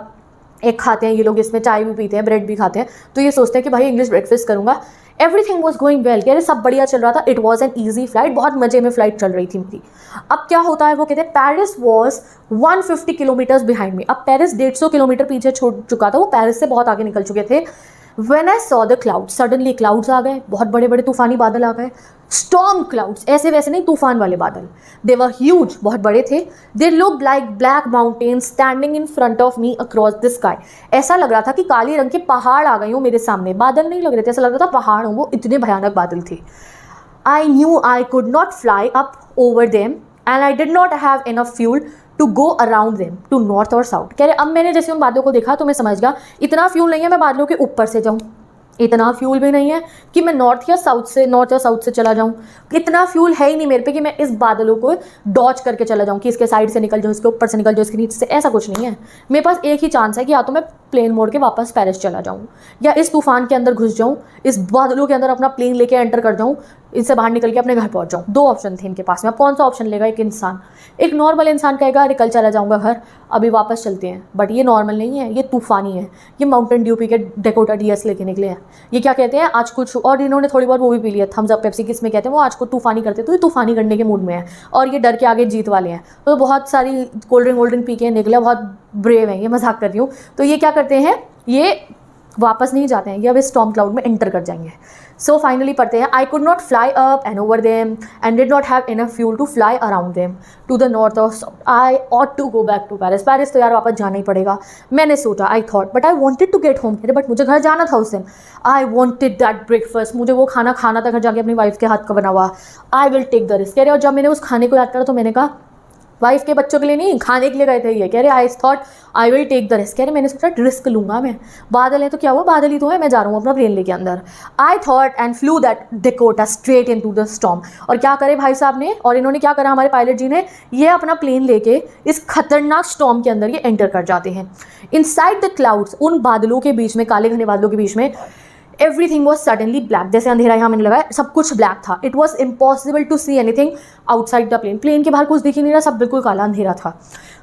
एक खाते हैं ये लोग, इसमें चाय भी पीते हैं, ब्रेड भी खाते हैं, तो ये सोचते हैं कि भाई इंग्लिश ब्रेकफास्ट करूंगा। एवरीथिंग वॉज गोइंग वेल, कह रहे सब बढ़िया चल रहा था, it was an easy flight, बहुत मजे में फ्लाइट चल रही थी मेरी। अब क्या होता है, वो कहते हैं Paris was 150 kilometres behind me. अब पेरिस 150 किलोमीटर पीछे छोड़ चुका था, वो पेरिस से बहुत आगे निकल चुके थे। When I saw the clouds, suddenly clouds आ गए, बहुत बड़े बड़े तूफानी बादल आ गए, storm clouds, ऐसे वैसे नहीं, तूफान वाले बादल। They were huge, बहुत बड़े थे। They looked like black mountains standing in front of me across the sky। ऐसा लग रहा था कि काले रंग के पहाड़ आ गए हों मेरे सामने, बादल नहीं लग रहे थे, ऐसा लग रहा था पहाड़ हों, वो इतने भयानक बादल थे। I knew I could not fly up over them and I did not have enough fuel to go around them to north और साउथ। कह रहे अब मैंने जैसे उन बादलों को देखा तो मैं समझ गया इतना फ्यूल नहीं है मैं बादलों के ऊपर से जाऊँ, इतना फ्यूल भी नहीं है कि मैं नॉर्थ या साउथ से चला जाऊं, इतना फ्यूल है ही नहीं मेरे पे कि मैं इस बादलों को डॉज करके चला जाऊं कि इसके साइड से निकल जाऊं, इसके ऊपर से निकल जाऊं, इसके नीचे से, ऐसा कुछ नहीं है। मेरे पास एक ही चांस है कि या तो मैं प्लेन मोड़ के वापस पेरिस चला जाऊं या इस तूफान के अंदर घुस जाऊं, इस बादलों के अंदर अपना प्लेन लेके एंटर कर जाऊं, इनसे बाहर निकल के अपने घर पहुंच जाऊं। 2 ऑप्शन थे इनके पास में। अब कौन सा ऑप्शन लेगा एक इंसान? एक नॉर्मल इंसान कहेगा अरे कल चला जाऊंगा घर, अभी वापस चलते हैं। बट ये नॉर्मल नहीं है, ये तूफानी है। ये माउंटेन ड्यू पी के डेकोटा डीएस लेके निकले हैं। ये क्या कहते हैं आज कुछ, और इन्होंने थोड़ी बहुत वो भी पी लिया थम्स अप पेप्सी, किसमें कहते हैं वो आज को तूफानी करते, तो ये तूफानी करने के मूड में है और ये डर के आगे जीत वाले हैं। तो बहुत सारी कोल्ड ड्रिंक पी के निकले, बहुत ब्रेव हैं, ये मजाक कर रही हूँ। तो ये क्या करते हैं, ये वापस नहीं जाते हैं, ये अब इस स्टॉर्म क्लाउड में एंटर कर जाएंगे। सो फाइनली पढ़ते हैं, I could not fly up and over them and did not have enough fuel to fly around them to the north of I ought to go back to Paris. Paris तो यार वापस जाना ही पड़ेगा। मैंने सोचा, I thought but I wanted to get home, but मुझे घर जाना था उस दिन। आई वॉन्टेड दैट ब्रेकफास्ट, मुझे वो खाना खाना था घर जाके अपनी वाइफ के हाथ का बना हुआ। I will take the risk, कह रहे। और जब मैंने उस खाने को याद करा तो मैंने कहा वाइफ के बच्चों के लिए नहीं, खाने के लिए गए थे ये। कह रहे I thought I will take the risk, कह रहे मैंने सोचा रिस्क लूंगा मैं, बादल है तो क्या हुआ, बादल ही तो है, मैं जा रहा हूँ अपना प्लेन लेके अंदर। I thought and flew that Dakota straight into the storm. और क्या करे भाई साहब ने, और इन्होंने क्या करा हमारे पायलट जी ने, ये अपना प्लेन लेके इस खतरनाक स्टॉर्म के अंदर ये एंटर कर जाते हैं। इनसाइड द क्लाउड्स, उन बादलों के बीच में, काले घने बादलों के बीच में, एवरीथिंग वॉज सडनली ब्लैक, जैसे अंधेरा यहाँ मैंने लगाया, सब कुछ ब्लैक था। It was impossible to see anything outside the plane, plane के बाहर कुछ दिख ही नहीं रहा, सब बिल्कुल काला अंधेरा था।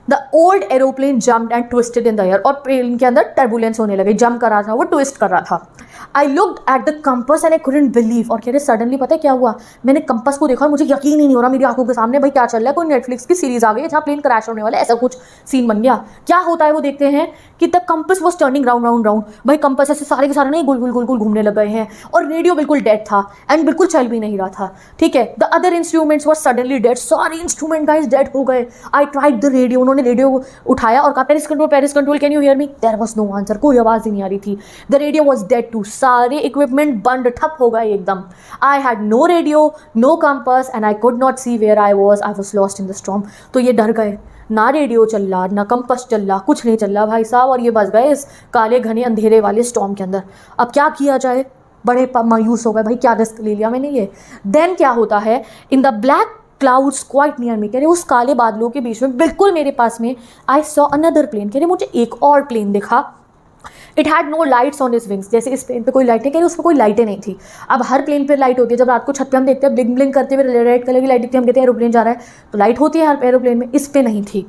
The old aeroplane jumped and twisted in the air, और प्लेन के अंदर टर्बुलेंस होने लगे, जंप कर रहा था वो, ट्विस्ट कर रहा था। I looked at the compass and I couldn't believe, और कह रहे सडनली पता है क्या हुआ, मैंने कंपस को देखा और मुझे यकीन ही नहीं हो रहा मेरी आंखों के सामने, भाई क्या चल रहा है, कोई नेटफ्लिक्स की सीरीज आ गई है जहाँ प्लेन क्रैश होने वाला है, ऐसा कुछ सीन बन गया। क्या होता है वो देखते हैं कि the compass was turning round round round, भाई कंपस ऐसे सारे के सारे नहीं गोल गोल घूमने लग गए हैं, और रेडियो बिल्कुल डेड था एंड बिल्कुल चल भी नहीं रहा था। ठीक है, the other instruments were suddenly dead, सारे इंस्ट्रूमेंट गाइस डेड हो गए। आई ट्राइड द रेडियो, उन्होंने रेडियो उठाया और कहा Paris control can you hear me, there was no answer, कोई आवाज ही नहीं आ रही थी। The radio was dead too, सारे इक्विपमेंट बंद ठप हो गए एकदम। I had no radio, no compass and I could not see where I was lost in the storm. तो ये डर गए, ना रेडियो चल रहा, ना कंपास चल रहा, कुछ नहीं चल रहा भाई साहब, और ये बस गए इस काले घने अंधेरे वाले स्टॉर्म के अंदर। अब क्या किया जाए, बड़े मायूस हो गए, भाई क्या रिस्क ले लिया मैंने ये। देन क्या होता है, इन the black clouds quite near me, कह रहे उस काले बादलों के बीच में बिल्कुल मेरे पास में, आई सॉ अनदर प्लेन, कह रहे मुझे एक और प्लेन दिखा। It had no lights on is wings, जैसे इस प्लेन पे कोई लाइटें, कह रहे उसमें कोई लाइटें नहीं थी। अब हर प्लेन पे लाइट होती है, जब रात को छत पे हम देखते हैं ब्लिंक ब्लिंक करते हुए रेड कलर की लाइट दिखती है, हम कहते हैं एरोप्लेन जा रहा है, तो लाइट होती है हर एरोप्लेन में, इस पे नहीं थी।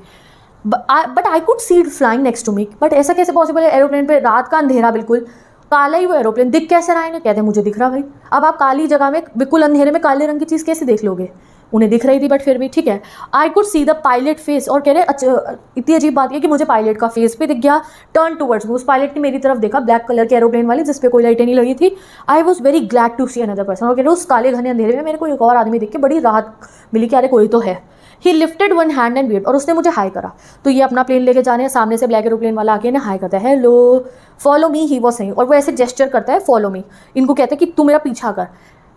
But I could see it flying next to me, but ऐसा कैसे पॉसिबल है, एरोप्लेन पे रात का अंधेरा, बिल्कुल काला ही वो एरोप्लेन दिख कैसे रहा है ना, कहते हैं मुझे दिख रहा भाई। अब आप काली जगह में बिल्कुल अंधेरे में काले रंग की चीज़ कैसे देख लोगे, उन्हें दिख रही थी बट फिर भी ठीक है। आई could see the pilot face, और कह रहे अच्छा इतनी अजीब बात है कि मुझे पायलट का फेस भी दिख गया, टर्न टूवर्ड्स मी, उस पायलट ने मेरी तरफ देखा, ब्लैक कलर के एरोप्लेन वाली जिस पे कोई लाइटें नहीं लगी थी। I was very glad to see another person, और कह रहे उस काले घने अंधेरे में मेरे को एक और आदमी देख के बड़ी राहत मिली कि अरे कोई तो है। ही lifted one hand and waived, और उसने मुझे हाई करा। तो ये अपना प्लेन लेके जाने, सामने से ब्लैक एरोप्लेन वाला आके हाई करता है, hello follow me, he was saying, और वो ऐसे जेस्चर करता है फॉलो मी, इनको कहते हैं कि तू मेरा पीछा कर,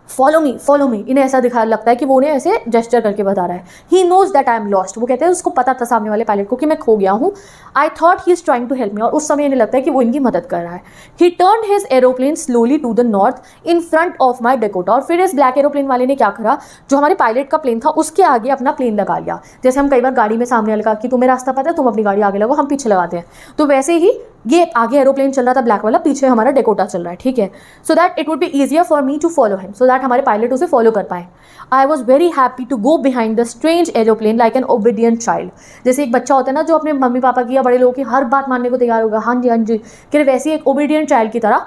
फॉलो मी, इन्हें ऐसा दिखा लगता है कि वो उन्हें ऐसे जेस्चर करके बता रहा है। He knows that I am lost, वो कहते हैं उसको पता था सामने वाले पायलट को कि मैं खो गया हूँ। I thought he is trying to help me, और उस समय इन्हें लगता है कि वो इनकी मदद कर रहा है। He turn his aeroplane slowly to the north in front of my Dakota, और फिर इस ब्लैक एरोप्लेन वाले ने क्या करा, जो हमारे पायलट का प्लेन था उसके आगे अपना प्लेन लगा लिया। जैसे हम कई बार गाड़ी में सामने लगा कि तुम्हें रास्ता पता है, तुम अपनी गाड़ी आगे लगो, हम पीछे लगाते हैं, तो वैसे ही ये आगे एरोप्लेन चल रहा था ब्लैक वाला, पीछे हमारा डेकोटा चल रहा है, ठीक है। So that it would be easier for me to follow him, so that हमारे पायलट उसे फॉलो कर पाए। I was very happy to go behind the strange aeroplane like an obedient child, जैसे एक बच्चा होता है ना जो अपने मम्मी पापा की या बड़े लोगों की हर बात मानने को तैयार होगा, हाँ जी, कि वैसे ही एक ओबीडियंट चाइल्ड की तरह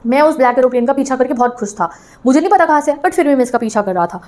मैं उस ब्लैक एरोप्लेन का पीछा करके बहुत खुश था। मुझे नहीं पता कहाँ से, बट फिर भी मैं इसका पीछा कर रहा था।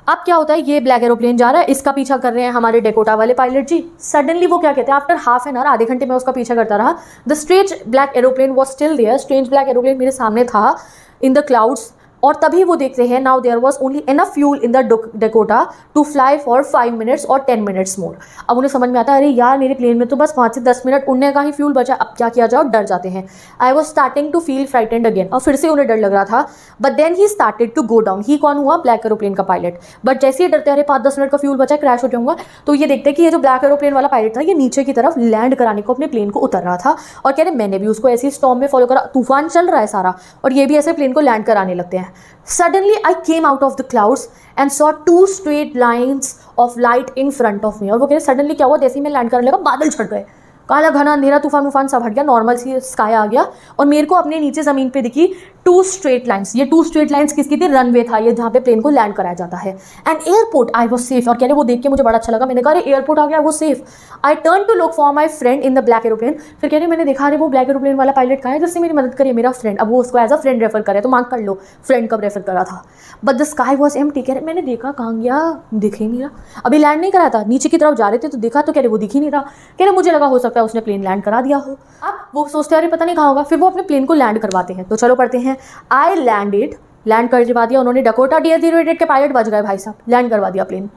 अब क्या होता है, ये ब्लैक एरोप्लेन जा रहा है, इसका पीछा कर रहे हैं हमारे डेकोटा वाले पायलट जी। सडनली वो क्या कहते हैं, आफ्टर हाफ एन आवर, आधे घंटे में उसका पीछा करता रहा, the strange black aeroplane was still there, strange black aeroplane मेरे सामने था इन द क्लाउड्स और तभी वो देखते हैं now there was only enough fuel in the Dakota to fly for 5 minutes और 10 मिनट्स मोर। अब उन्हें समझ में आता है अरे यार मेरे प्लेन में तो बस 5 से 10 मिनट उड़ने का ही फ्यूल बचा, अब क्या किया जाए, और डर जाते हैं। I was starting to feel frightened again, और फिर से उन्हें डर लग रहा था। But then he started to go down. He कौन हुआ? ब्लैक एरोप्लेन का पायलट। बट जैसे ही डरते अरे 5-10 मिनट का फ्यूल बचा, क्रैश हो जाऊंगा, तो ये देखते हैं कि ये जो ब्लैक एरोप्लेन वाला पायलट था ये नीचे की तरफ लैंड कराने को अपने प्लेन को उतर रहा था, और कह रहे मैंने भी उसको ऐसी स्टॉर्म में फॉलो करा, तूफान चल रहा है सारा, और ये भी ऐसे प्लेन को लैंड कराने लगते हैं। Suddenly I came out of the clouds and saw 2 straight lines of light in front of me. और वो कह रहे सडनली क्या हुआ, जैसे ही मैं लैंड करने लगा बादल छट गए, काला घना अंधेरा, तूफान वूफान सब हट गया, नॉर्मल सी स्काई आ गया, और मेरे को अपने नीचे ज़मीन पे दिखी 2 स्ट्रेट लाइन्स। ये 2 स्ट्रेट लाइन्स किसकी थी? रनवे था ये, जहाँ पे प्लेन को लैंड कराया जाता है। And airport, I was safe. और कह रहे वो देख के मुझे बड़ा अच्छा लगा, मैंने कहा अरे एयरपोर्ट आ गया, वो safe. I turn to look for my friend in the black aeroplane. फिर कह रहे मैंने देखा अरे वो ब्लैक एरोप्लेन वाला पायलट कहाँ है जिससे मेरी मदद करिए, मेरा फ्रेंड। अब वो उसको एज अ फ्रेंड रेफर करे, तो मांग कर लो फ्रेंड कब रेफर करा था। But the sky was empty. कह रहे मैंने देखा कहाँ गया, दिख ही नहीं रहा, अभी लैंड नहीं करा था, नीचे की तरफ जा रहे थे तो देखा, तो कह रहे वो दिख ही नहीं रहा। कह रहे मुझे लगा हो सकता है उसने प्लेन लैंड करा दिया हो। अब वो सोचते अरे पता नहीं कहाँ होगा, फिर वो अपने प्लेन को लैंड करवाते हैं। तो चलो पढ़ते हैं। आई लैंड करवा दिया उन्होंने, डकोटा DS-08 के पायलट बच गए भाई साहब, लैंड करवा दिया plane.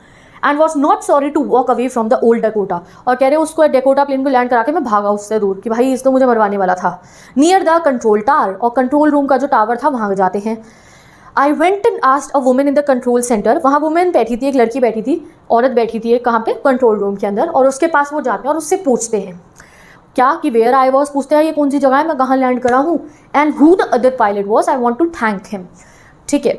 And was not sorry to walk away from the old Dakota. और कह रहे उसको डकोटा प्लेन को लैंड करा के मैं भागा उससे दूर कि भाई इस तो मुझे मरवाने वाला था। नियर द कंट्रोल टावर, और कंट्रोल रूम का जो टावर था वहाँ जाते हैं। I went and asked a women in the control centre. वहाँ वुमेन बैठी थी, एक लड़की बैठी थी, औरत बैठी थी कहाँ पे? कंट्रोल रूम के अंदर। और उसके पास वो जाते हैं और उससे पूछते हैं क्या कि वेयर आई वॉज, पूछते हैं ये कौन सी जगह है, मैं कहाँ लैंड करा हूँ, and who the other pilot was, I want to thank him. ठीक है,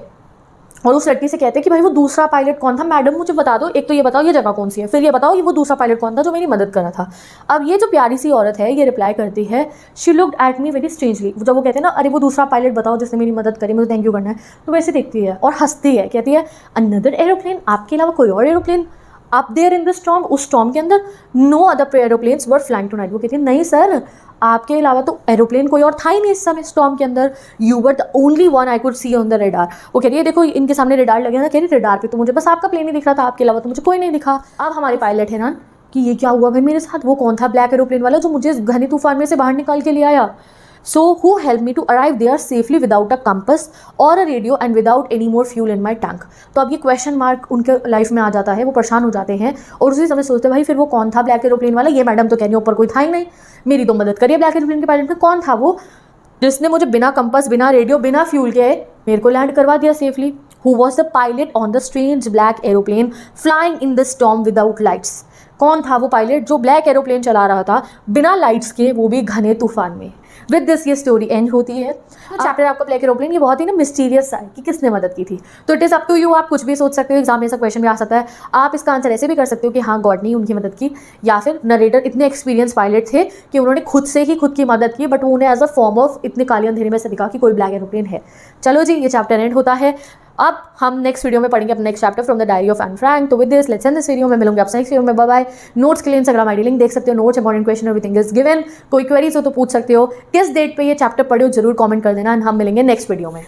और उस लड़की से कहते हैं कि भाई वो दूसरा पायलट कौन था, मैडम मुझे बता दो, एक तो ये बताओ ये जगह कौन सी है, फिर ये बताओ ये वो दूसरा पायलट कौन था जो मेरी मदद कर रहा था। अब ये जो प्यारी सी औरत है ये रिप्लाई करती है, she looked at me very strangely. जब वो कहते हैं ना अरे वो दूसरा पायलट बताओ जिसने मेरी मदद करी, मुझे थैंक यू करना है, तो वैसे देखती है और हंसती है, कहती है अनदर एरोप्लेन, आपके अलावा कोई और aeroplane up there in the storm, उस स्टॉर्म के अंदर? No other aeroplanes were flying tonight. वो कहती है नहीं सर, आपके अलावा तो एरोप्लेन कोई और था ही नहीं इस समय स्टॉर्म के अंदर, you were the only one I could C on the radar. वो कह रही है देखो इनके सामने रेडार लगे ना, कह रही रेडार पे तो मुझे बस आपका प्लेन ही दिख रहा था, आपके अलावा तो मुझे कोई नहीं दिखा। अब हमारे पायलट है ना कि ये क्या हुआ भाई मेरे साथ, वो कौन था ब्लैक एरोप्लेन वाला जो मुझे घने तूफान में से बाहर निकाल के ले आया? So who helped me to arrive there safely without a compass or a radio and without any more fuel in my tank? तो अब ये क्वेश्चन मार्क उनके लाइफ में आ जाता है, वो परेशान हो जाते हैं और उसी समय सोचते हैं भाई फिर वो कौन था ब्लैक एरोप्लेन वाला? ये मैडम तो कह रही ऊपर कोई था ही नहीं, मेरी तो मदद करिए ब्लैक एरोप्लेन के पायलट में, कौन था वो जिसने मुझे बिना कंपास, बिना रेडियो, बिना फ्यूल के मेरे को लैंड करवा दिया safely? Who was the pilot on the strange black aeroplane flying in the storm without lights? कौन था वो पायलट जो ब्लैक एरोप्लेन चला रहा था बिना लाइट्स के, वो भी घने तूफान में? विद दिस ये स्टोरी एंड होती है। तो चैप्टर आपका ब्लैक एरोप्लेन ये बहुत ही ना मिस्टीरियस सा है कि किसने मदद की थी। तो it is up to you, आप कुछ भी सोच सकते हो, एग्जाम में ऐसा क्वेश्चन भी आ सकता है। आप इसका आंसर ऐसे भी कर सकते हो कि हाँ गॉड ने उनकी मदद की, या फिर नरेटर इतने एक्सपीरियंस पायलट थे कि उन्होंने खुद से ही खुद की मदद की, बट उन्हें एज अ फॉर्म ऑफ इतने काले अंधेरे में से दिखा कि कोई ब्लैक एरोप्लेन है। चलो जी, ये चैप्टर एंड होता है। अब हम नेक्स्ट वीडियो में पढ़ेंगे अपना next chapter from the diary of Anne Frank. तो with this let's end this video में मिलूंगी आपसे नेक्स्ट वीडियो में। Bye bye. नोट्स के लिए इंस्टाग्राम आईडी लिंक देख सकते हो, notes important question everything is given. कोई क्वेरीज हो तो पूछ सकते हो, किस डेट पे ये चैप्टर पढ़े हो जरूर कमेंट कर देना, एंड हम मिलेंगे नेक्स्ट वीडियो में।